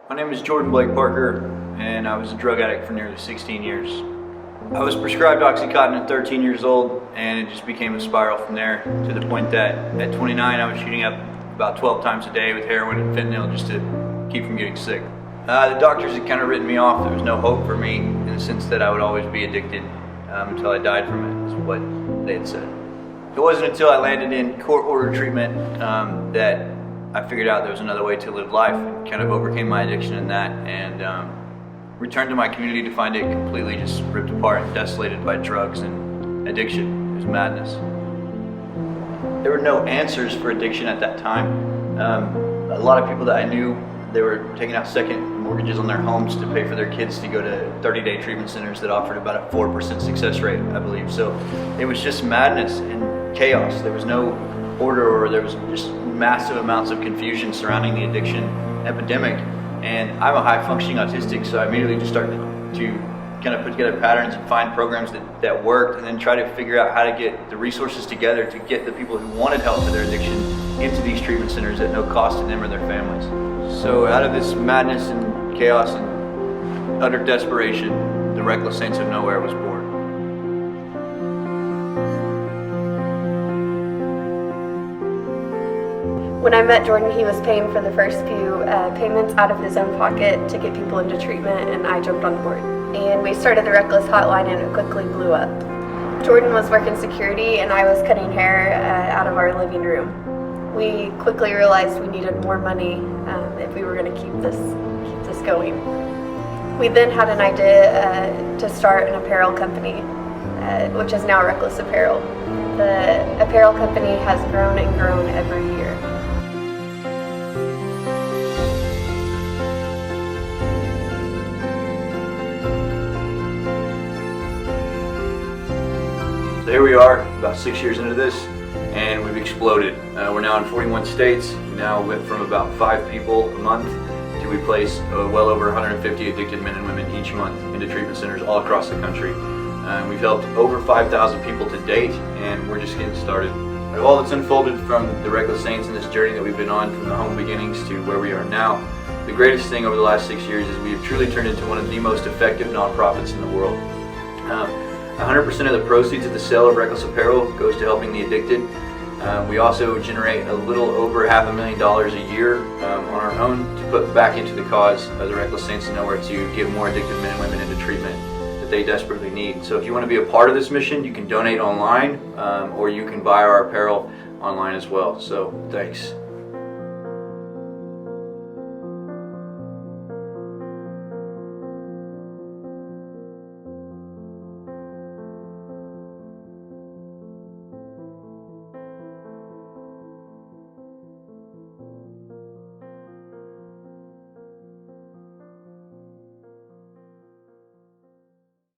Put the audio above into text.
My name is Jordan Blake Parker, and I was a drug addict for nearly 16 years. I was prescribed OxyContin at 13 years old, and it just became a spiral from there to the point that at 29 I was shooting up about 12 times a day with heroin and fentanyl just to keep from getting sick. The doctors had kind of written me off. There was no hope for me in the sense that I would always be addicted until I died from it, is what they had said. It wasn't until I landed in court-ordered treatment that I figured out there was another way to live life, and kind of overcame my addiction in that, and returned to my community to find it completely just ripped apart and desolated by drugs and addiction. It was madness. There were no answers for addiction at that time. A lot of people that I knew, they were taking out second mortgages on their homes to pay for their kids to go to 30-day treatment centers that offered about a 4% success rate, I believe. So it was just madness and chaos. There was no order, or there was just massive amounts of confusion surrounding the addiction epidemic. And I'm a high-functioning autistic, so I immediately just started to kind of put together patterns and find programs that worked, and then try to figure out how to get the resources together to get the people who wanted help for their addiction into these treatment centers at no cost to them or their families. So out of this madness and chaos and utter desperation, the Reckless Saints of Nowhere was born. When I met Jordan, he was paying for the first few payments out of his own pocket to get people into treatment, and I jumped on board. And we started the Reckless Hotline, and it quickly blew up. Jordan was working security, and I was cutting hair out of our living room. We quickly realized we needed more money if we were going to keep this going. We then had an idea to start an apparel company, which is now Reckless Apparel. The apparel company has grown and grown every year. So here we are, about 6 years into this, and we've exploded. We're now in 41 states. We now went from about 5 people a month to we place well over 150 addicted men and women each month into treatment centers all across the country. We've helped over 5,000 people to date, and we're just getting started. All that's unfolded from the Reckless Saints in this journey that we've been on from the humble beginnings to where we are now, the greatest thing over the last 6 years is we have truly turned into one of the most effective nonprofits in the world. 100% of the proceeds of the sale of Reckless Apparel goes to helping the addicted. We also generate a little over $500,000 a year on our own to put back into the cause of the Reckless Saints of Nowhere to get more addicted men and women into treatment that they desperately need. So if you want to be a part of this mission, you can donate online, or you can buy our apparel online as well. So thanks.